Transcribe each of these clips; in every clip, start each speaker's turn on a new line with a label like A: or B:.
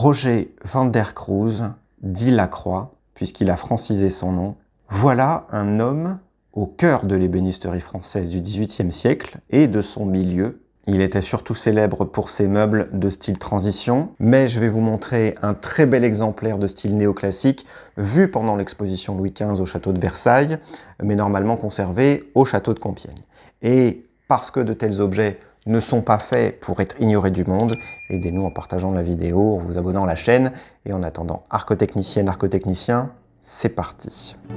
A: Roger van der Cruz, dit Lacroix, puisqu'il a francisé son nom. Voilà un homme au cœur de l'ébénisterie française du XVIIIe siècle et de son milieu. Il était surtout célèbre pour ses meubles de style transition, mais je vais vous montrer un très bel exemplaire de style néoclassique vu pendant l'exposition Louis XV au château de Versailles, mais normalement conservé au château de Compiègne. Et parce que de tels objets ne sont pas faits pour être ignorés du monde, aidez-nous en partageant la vidéo, en vous abonnant à la chaîne, et en attendant, archotechnicienne, archotechnicien, c'est parti. «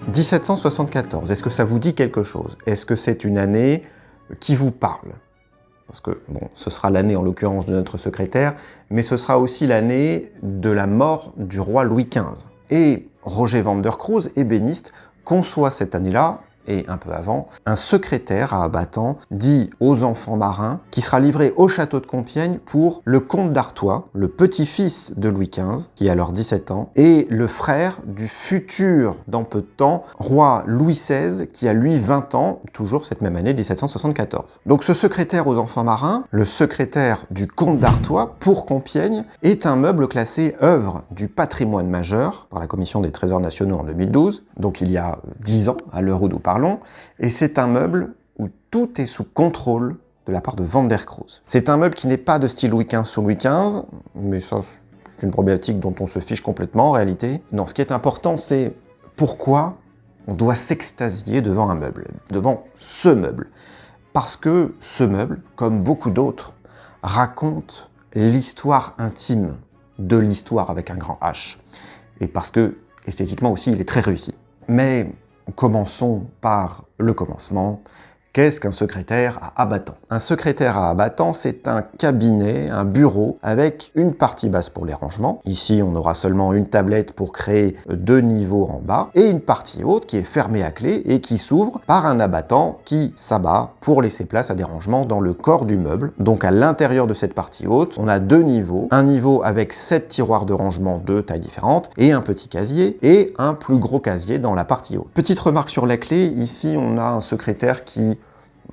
A: 1774, est-ce que ça vous dit quelque chose? Est-ce que c'est une année qui vous parle? Parce que, bon, ce sera l'année en l'occurrence de notre secrétaire, mais ce sera aussi l'année de la mort du roi Louis XV. Et Roger van der Cruz, ébéniste, conçoit cette année-là, et un peu avant, un secrétaire à abattant dit aux enfants marins, qui sera livré au château de Compiègne pour le comte d'Artois, le petit-fils de Louis XV, qui a alors 17 ans, et le frère du futur, dans peu de temps, roi Louis XVI, qui a lui 20 ans, toujours cette même année, 1774. Donc ce secrétaire aux enfants marins, le secrétaire du comte d'Artois pour Compiègne, est un meuble classé œuvre du patrimoine majeur par la Commission des Trésors nationaux en 2012, donc il y a 10 ans, à l'heure où nous parlons, et c'est un meuble où tout est sous contrôle de la part de van der Cruz. C'est un meuble qui n'est pas de style Louis XV sous Louis XV, mais ça c'est une problématique dont on se fiche complètement en réalité. Non, ce qui est important, c'est pourquoi on doit s'extasier devant un meuble, devant ce meuble. Parce que ce meuble, comme beaucoup d'autres, raconte l'histoire intime de l'histoire avec un grand H. Et parce que, esthétiquement aussi, il est très réussi. Mais commençons par le commencement. Qu'est-ce qu'un secrétaire à abattant? Un secrétaire à abattant, c'est un cabinet, un bureau, avec une partie basse pour les rangements. Ici, on aura seulement une tablette pour créer 2 niveaux en bas, et une partie haute qui est fermée à clé et qui s'ouvre par un abattant qui s'abat pour laisser place à des rangements dans le corps du meuble. Donc à l'intérieur de cette partie haute, on a 2 niveaux. Un niveau avec 7 tiroirs de rangement de tailles différentes, et un petit casier, et un plus gros casier dans la partie haute. Petite remarque sur la clé, ici on a un secrétaire qui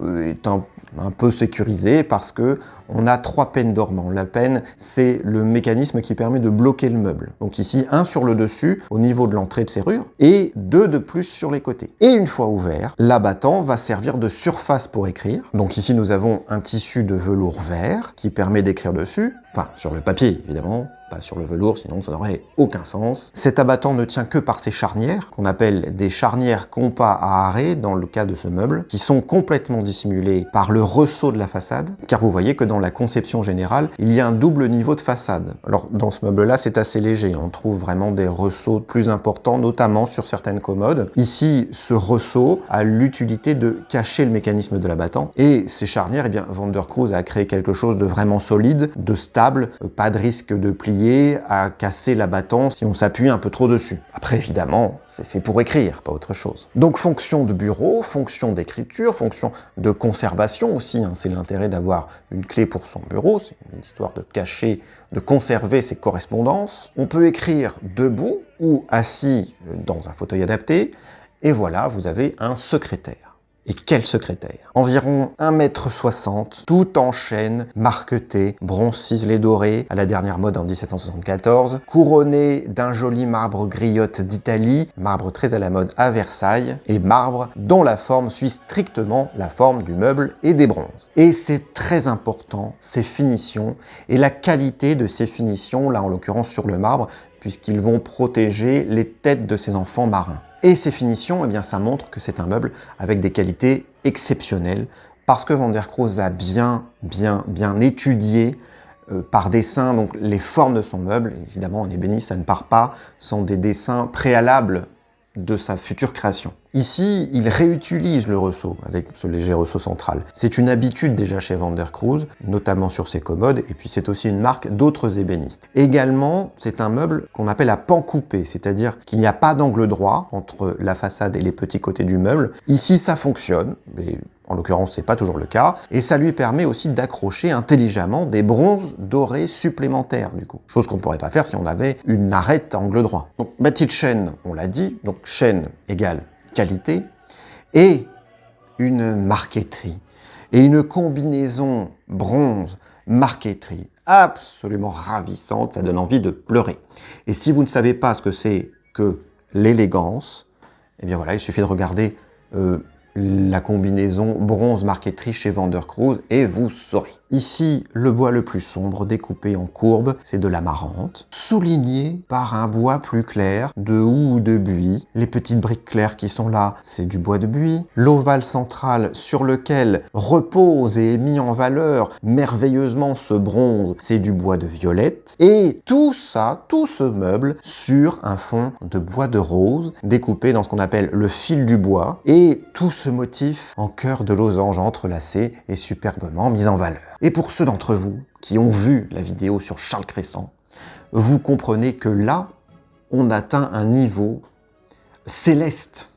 A: est un peu sécurisé parce que on a 3 peines dormants. La peine, c'est le mécanisme qui permet de bloquer le meuble. Donc ici, un sur le dessus, au niveau de l'entrée de serrure, et 2 de plus sur les côtés. Et une fois ouvert, l'abattant va servir de surface pour écrire. Donc ici, nous avons un tissu de velours vert qui permet d'écrire dessus. Enfin, sur le papier, évidemment, pas sur le velours, sinon ça n'aurait aucun sens. Cet abattant ne tient que par ses charnières, qu'on appelle des charnières compas à arrêt dans le cas de ce meuble, qui sont complètement dissimulées par le ressaut de la façade, car vous voyez que dans la conception générale, il y a un double niveau de façade. Alors dans ce meuble-là, c'est assez léger, on trouve vraiment des ressauts plus importants, notamment sur certaines commodes. Ici, ce ressaut a l'utilité de cacher le mécanisme de l'abattant, et ces charnières, eh bien, van der Cruz a créé quelque chose de vraiment solide, de stable, pas de risque de plier, à casser l'abattant si on s'appuie un peu trop dessus. Après, évidemment, c'est fait pour écrire, pas autre chose. Donc, fonction de bureau, fonction d'écriture, fonction de conservation aussi, hein, c'est l'intérêt d'avoir une clé pour son bureau, c'est une histoire de cacher, de conserver ses correspondances. On peut écrire debout ou assis dans un fauteuil adapté, et voilà, vous avez un secrétaire. Et quel secrétaire! Environ 1,60 m, tout en chêne, marqueté, bronze ciselé doré, à la dernière mode en 1774, couronné d'un joli marbre griotte d'Italie, marbre très à la mode à Versailles, et marbre dont la forme suit strictement la forme du meuble et des bronzes. Et c'est très important, ces finitions, et la qualité de ces finitions, là en l'occurrence sur le marbre, puisqu'ils vont protéger les têtes de ces enfants marins. Et ces finitions, eh bien, ça montre que c'est un meuble avec des qualités exceptionnelles, parce que van der Cruz a bien étudié par dessin donc les formes de son meuble. Évidemment, en ébéniste, ça ne part pas sans des dessins préalables de sa future création. Ici, il réutilise le ressaut avec ce léger ressaut central. C'est une habitude déjà chez van der Cruz, notamment sur ses commodes, et puis c'est aussi une marque d'autres ébénistes. Également, c'est un meuble qu'on appelle à pan coupé, c'est-à-dire qu'il n'y a pas d'angle droit entre la façade et les petits côtés du meuble. Ici, ça fonctionne, mais En l'occurrence, c'est pas toujours le cas. Et ça lui permet aussi d'accrocher intelligemment des bronzes dorés supplémentaires, du coup. Chose qu'on ne pourrait pas faire si on avait une arête angle droit. Donc, bâti de chêne, on l'a dit. Donc, chêne égale qualité. Et une marqueterie. Et une combinaison bronze-marqueterie absolument ravissante. Ça donne envie de pleurer. Et si vous ne savez pas ce que c'est que l'élégance, eh bien voilà, il suffit de regarder la combinaison bronze-marqueterie chez Van der Kroes et vous saurez. Ici, le bois le plus sombre, découpé en courbes, c'est de l'amarante, souligné par un bois plus clair, de houx ou de buis. Les petites briques claires qui sont là, c'est du bois de buis. L'ovale central sur lequel repose et est mis en valeur merveilleusement ce bronze, c'est du bois de violette. Et tout ça, tout ce meuble, sur un fond de bois de rose, découpé dans ce qu'on appelle le fil du bois. Et tout ce motif en cœur de losange entrelacé est superbement mis en valeur. Et pour ceux d'entre vous qui ont vu la vidéo sur Charles Crescent, vous comprenez que là, on atteint un niveau céleste,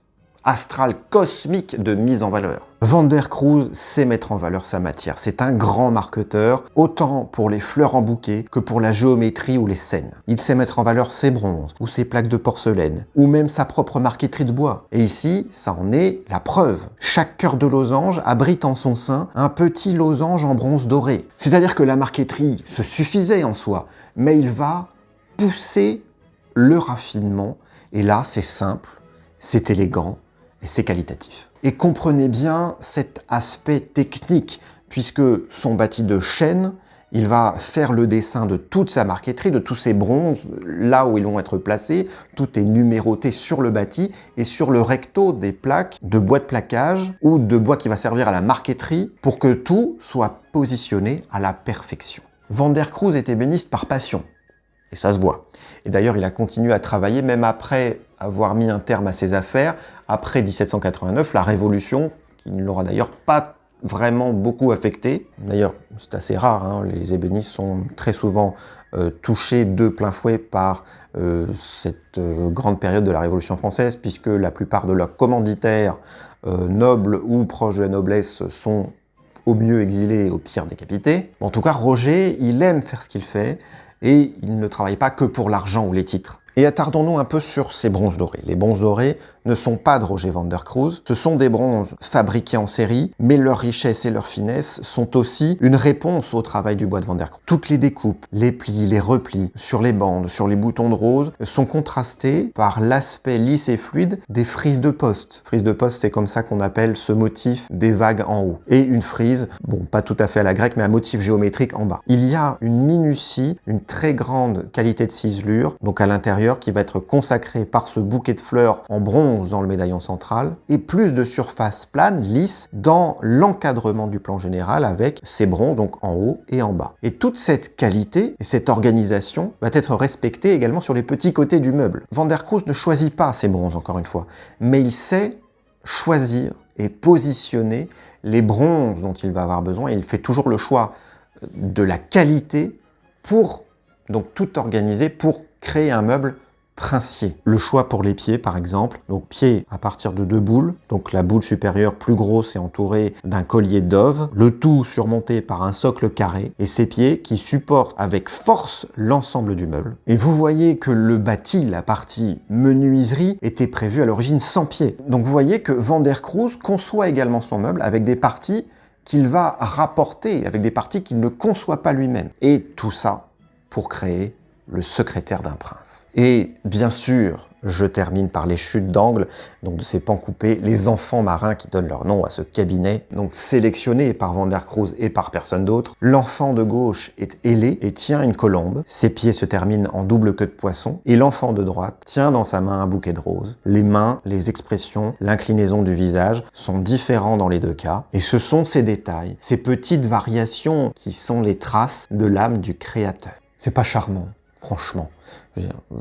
A: astral, cosmique de mise en valeur. Van der Kroes sait mettre en valeur sa matière. C'est un grand marketeur, autant pour les fleurs en bouquet que pour la géométrie ou les scènes. Il sait mettre en valeur ses bronzes, ou ses plaques de porcelaine, ou même sa propre marqueterie de bois. Et ici, ça en est la preuve. Chaque cœur de losange abrite en son sein un petit losange en bronze doré. C'est-à-dire que la marqueterie se suffisait en soi, mais il va pousser le raffinement. Et là, c'est simple, c'est élégant, et c'est qualitatif. Et comprenez bien cet aspect technique, puisque son bâti de chêne, il va faire le dessin de toute sa marqueterie, de tous ces bronzes, là où ils vont être placés. Tout est numéroté sur le bâti et sur le recto des plaques de bois de plaquage ou de bois qui va servir à la marqueterie pour que tout soit positionné à la perfection. Van der Kroes était ébéniste par passion. Et ça se voit. Et d'ailleurs, il a continué à travailler même après avoir mis un terme à ses affaires, après 1789, la Révolution, qui ne l'aura d'ailleurs pas vraiment beaucoup affecté. D'ailleurs, c'est assez rare, hein, les ébénistes sont très souvent touchés de plein fouet par cette grande période de la Révolution française, puisque la plupart de leurs commanditaires, nobles ou proches de la noblesse, sont au mieux exilés, au pire décapités. En tout cas, Roger, il aime faire ce qu'il fait, et il ne travaille pas que pour l'argent ou les titres. Et attardons-nous un peu sur ces bronzes dorés. Les bronzes dorés ne sont pas de Roger Van der Kroes, ce sont des bronzes fabriqués en série, mais leur richesse et leur finesse sont aussi une réponse au travail du bois de Van der Kroes. Toutes les découpes, les plis, les replis, sur les bandes, sur les boutons de rose, sont contrastés par l'aspect lisse et fluide des frises de poste. Frise de poste, c'est comme ça qu'on appelle ce motif des vagues en haut. Et une frise, bon, pas tout à fait à la grecque, mais un motif géométrique en bas. Il y a une minutie, une très grande qualité de ciselure, donc à l'intérieur, qui va être consacrée par ce bouquet de fleurs en bronze dans le médaillon central, et plus de surface plane, lisse, dans l'encadrement du plan général avec ces bronzes, donc en haut et en bas. Et toute cette qualité et cette organisation va être respectée également sur les petits côtés du meuble. Van der Kroes ne choisit pas ces bronzes, encore une fois, mais il sait choisir et positionner les bronzes dont il va avoir besoin, et il fait toujours le choix de la qualité pour donc tout organiser pour créer un meuble princier. Le choix pour les pieds, par exemple, donc pieds à partir de 2 boules, donc la boule supérieure plus grosse est entourée d'un collier d'ove, le tout surmonté par un socle carré, et ces pieds qui supportent avec force l'ensemble du meuble. Et vous voyez que le bâti, la partie menuiserie, était prévue à l'origine sans pieds. Donc vous voyez que Van der Kroes conçoit également son meuble avec des parties qu'il va rapporter, avec des parties qu'il ne conçoit pas lui-même. Et tout ça pour créer le secrétaire d'un prince. Et bien sûr, je termine par les chutes d'angle, donc de ces pans coupés, les enfants marins qui donnent leur nom à ce cabinet, donc sélectionné par Van der Kroes et par personne d'autre. L'enfant de gauche est ailé et tient une colombe, ses pieds se terminent en double queue de poisson, et l'enfant de droite tient dans sa main un bouquet de roses. Les mains, les expressions, l'inclinaison du visage sont différents dans les deux cas, et ce sont ces détails, ces petites variations qui sont les traces de l'âme du créateur. C'est pas charmant. Franchement,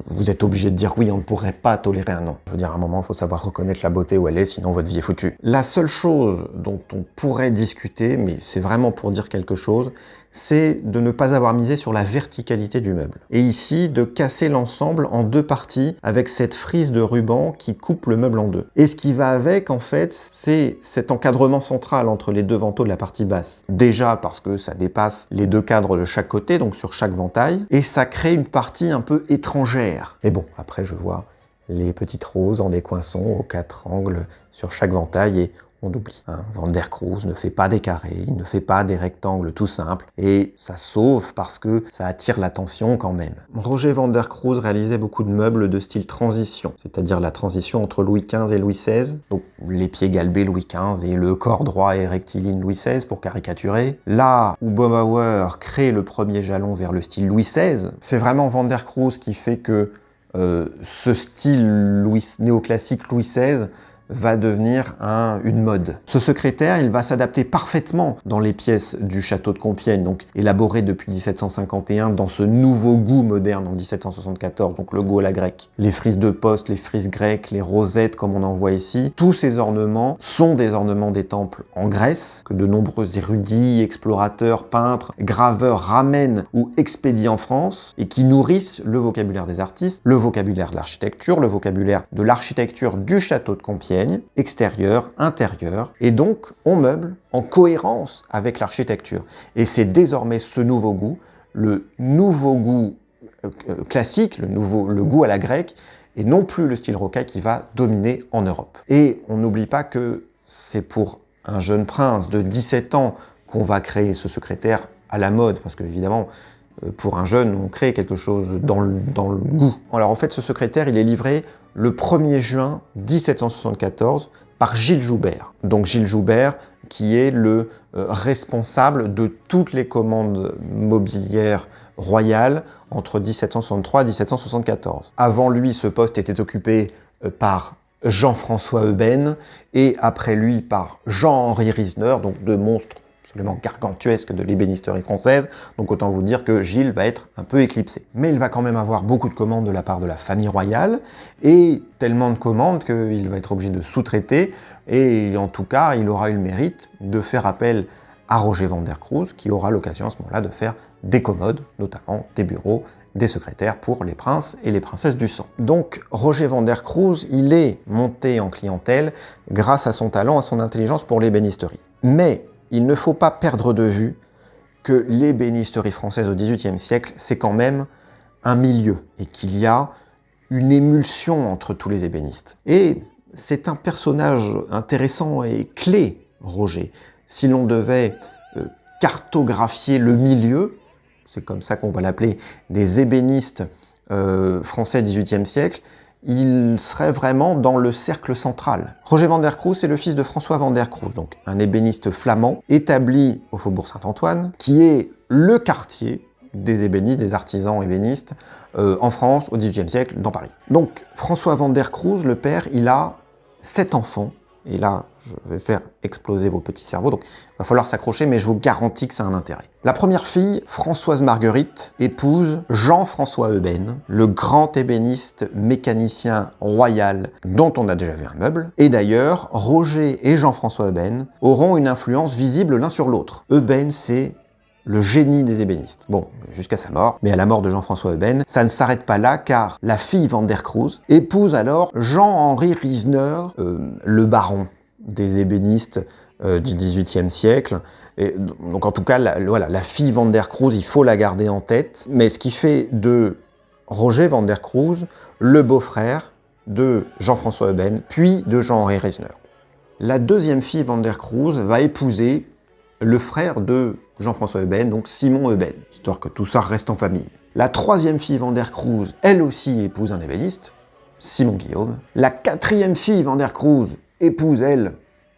A: vous êtes obligé de dire oui, on ne pourrait pas tolérer un non. Je veux dire, à un moment, il faut savoir reconnaître la beauté où elle est, sinon votre vie est foutue. La seule chose dont on pourrait discuter, mais c'est vraiment pour dire quelque chose, c'est de ne pas avoir misé sur la verticalité du meuble. Et ici, de casser l'ensemble en deux parties avec cette frise de ruban qui coupe le meuble en deux. Et ce qui va avec, en fait, c'est cet encadrement central entre les deux vantaux de la partie basse. Déjà parce que ça dépasse les deux cadres de chaque côté, donc sur chaque ventail, et ça crée une partie un peu étrangère. Mais bon, après je vois les petites roses en des coinçons aux quatre angles sur chaque ventail et on oublie. Van der Cruz ne fait pas des carrés, il ne fait pas des rectangles tout simples et ça sauve parce que ça attire l'attention quand même. Roger van der Cruz réalisait beaucoup de meubles de style transition, c'est-à-dire la transition entre Louis XV et Louis XVI, donc les pieds galbés Louis XV et le corps droit et rectiligne Louis XVI pour caricaturer. Là où Baumhauer crée le premier jalon vers le style Louis XVI, c'est vraiment van der Cruz qui fait que ce style néoclassique Louis XVI va devenir une mode. Ce secrétaire, il va s'adapter parfaitement dans les pièces du château de Compiègne, donc élaboré depuis 1751 dans ce nouveau goût moderne en 1774, donc le goût à la grecque. Les frises de poste, les frises grecques, les rosettes comme on en voit ici, tous ces ornements sont des ornements des temples en Grèce, que de nombreux érudits, explorateurs, peintres, graveurs ramènent ou expédient en France, et qui nourrissent le vocabulaire des artistes, le vocabulaire de l'architecture, le vocabulaire de l'architecture du château de Compiègne, extérieur, intérieur, et donc on meuble en cohérence avec l'architecture. Et c'est désormais ce nouveau goût, le nouveau goût classique, le goût à la grecque, et non plus le style rocaille qui va dominer en Europe. Et on n'oublie pas que c'est pour un jeune prince de 17 ans qu'on va créer ce secrétaire à la mode, parce que évidemment, pour un jeune, on crée quelque chose dans le goût. Alors en fait, ce secrétaire, il est livré le 1er juin 1774 par Gilles Joubert. Donc Gilles Joubert, qui est le responsable de toutes les commandes mobilières royales entre 1763 et 1774. Avant lui, ce poste était occupé par Jean-François Euben et après lui par Jean-Henri Risner, donc deux monstres absolument gargantuesque de l'ébénisterie française, donc autant vous dire que Gilles va être un peu éclipsé. Mais il va quand même avoir beaucoup de commandes de la part de la famille royale, et tellement de commandes qu'il va être obligé de sous-traiter, et en tout cas, il aura eu le mérite de faire appel à Roger van der Cruz, qui aura l'occasion à ce moment-là de faire des commodes, notamment des bureaux, des secrétaires pour les princes et les princesses du sang. Donc Roger van der Cruz, il est monté en clientèle grâce à son talent, à son intelligence pour l'ébénisterie. Mais il ne faut pas perdre de vue que l'ébénisterie française au XVIIIe siècle, c'est quand même un milieu, et qu'il y a une émulsion entre tous les ébénistes. Et c'est un personnage intéressant et clé, Roger. Si l'on devait cartographier le milieu, c'est comme ça qu'on va l'appeler, des ébénistes français XVIIIe siècle, il serait vraiment dans le cercle central. Roger van der Cruz est le fils de François van der Cruz, donc un ébéniste flamand établi au faubourg Saint-Antoine, qui est le quartier des ébénistes, des artisans ébénistes en France au XVIIIe siècle, dans Paris. Donc François van der Cruz, le père, il a 7 enfants, et là je vais faire exploser vos petits cerveaux, donc il va falloir s'accrocher, mais je vous garantis que ça a un intérêt. La première fille, Françoise Marguerite, épouse Jean-François Euben, le grand ébéniste mécanicien royal dont on a déjà vu un meuble. Et d'ailleurs, Roger et Jean-François Euben auront une influence visible l'un sur l'autre. Euben, c'est le génie des ébénistes. Bon, jusqu'à sa mort, mais à la mort de Jean-François Euben, ça ne s'arrête pas là, car la fille van der Cruz épouse alors Jean-Henri Risner, le baron des ébénistes du XVIIIe siècle. Et donc en tout cas, voilà, la fille van der Cruz, il faut la garder en tête. Mais ce qui fait de Roger van der Cruz le beau-frère de Jean-François Euben, puis de Jean-Henri Risner. La deuxième fille van der Cruz va épouser le frère de Jean-François Euben, donc Simon Euben, histoire que tout ça reste en famille. La troisième fille van der Cruz, elle aussi épouse un ébéniste, Simon Guillaume. La quatrième fille van der Cruz épouse, elle,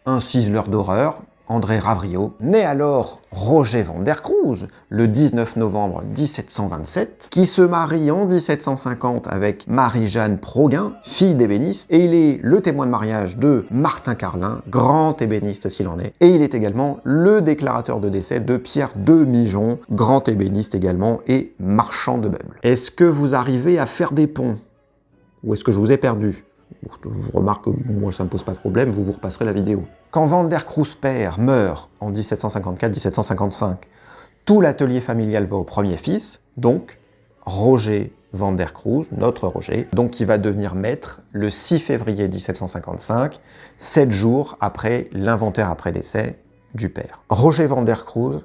A: un ciseleur d'horreur, André Ravrio, naît alors Roger van der Cruz, le 19 novembre 1727, qui se marie en 1750 avec Marie-Jeanne Proguin, fille d'ébéniste, et il est le témoin de mariage de Martin Carlin, grand ébéniste s'il en est, et il est également le déclarateur de décès de Pierre de Mijon, grand ébéniste également et marchand de meubles. Est-ce que vous arrivez à faire des ponts? Ou est-ce que je vous ai perdu? Je vous remarque que moi ça ne me pose pas de problème, vous repasserez la vidéo. Quand van der Cruz père meurt en 1754-1755, Tout l'atelier familial va au premier fils, donc Roger van der Cruz, notre Roger, donc qui va devenir maître le 6 février 1755, 7 jours après l'inventaire après décès du père. Roger van der Cruz,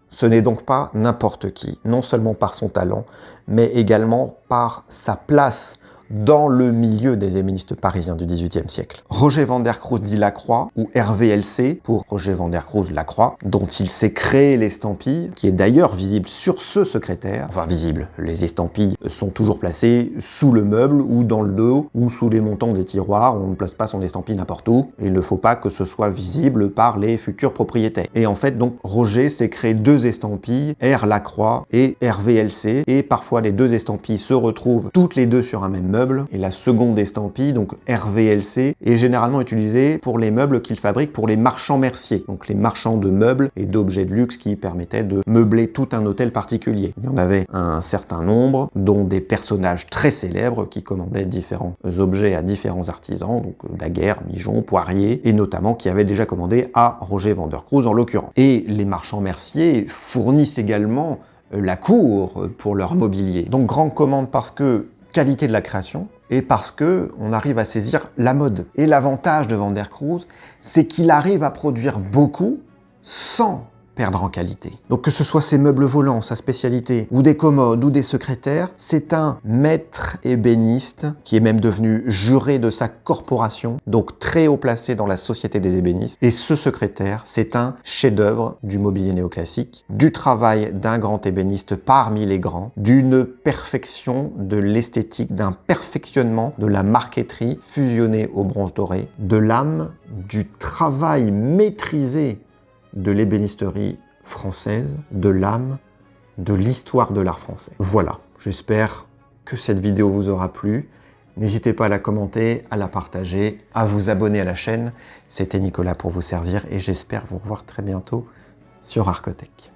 A: ce n'est donc pas n'importe qui, non seulement par son talent, mais également par sa place dans le milieu des ébénistes parisiens du XVIIIe siècle. Roger van der Cruz dit Lacroix, ou RVLC pour Roger van der Cruz Lacroix, dont il s'est créé l'estampille, qui est d'ailleurs visible sur ce secrétaire. Enfin visible, les estampilles sont toujours placées sous le meuble, ou dans le dos, ou sous les montants des tiroirs. On ne place pas son estampille n'importe où. Il ne faut pas que ce soit visible par les futurs propriétaires. Et en fait, donc, Roger s'est créé 2 estampilles, R Lacroix et RVLC, et parfois les 2 estampilles se retrouvent toutes les 2 sur un même meuble. Et la seconde estampille, donc RVLC, est généralement utilisée pour les meubles qu'il fabrique pour les marchands merciers, donc les marchands de meubles et d'objets de luxe qui permettaient de meubler tout un hôtel particulier. Il y en avait un certain nombre, dont des personnages très célèbres qui commandaient différents objets à différents artisans, donc Daguerre, Migeon, Poirier, et notamment qui avaient déjà commandé à Roger van der Cruz en l'occurrence. Et les marchands merciers fournissent également la cour pour leur mobilier. Donc grande commande parce que qualité de la création, et parce que on arrive à saisir la mode. Et l'avantage de Van der Cruz, c'est qu'il arrive à produire beaucoup sans perdre en qualité. Donc que ce soit ses meubles volants, sa spécialité, ou des commodes, ou des secrétaires, c'est un maître ébéniste qui est même devenu juré de sa corporation, donc très haut placé dans la société des ébénistes. Et ce secrétaire, c'est un chef-d'œuvre du mobilier néoclassique, du travail d'un grand ébéniste parmi les grands, d'une perfection de l'esthétique, d'un perfectionnement de la marqueterie fusionnée au bronze doré, de l'âme, du travail maîtrisé de l'ébénisterie française, de l'âme, de l'histoire de l'art français. Voilà, j'espère que cette vidéo vous aura plu. N'hésitez pas à la commenter, à la partager, à vous abonner à la chaîne. C'était Nicolas pour vous servir et j'espère vous revoir très bientôt sur Arcotech.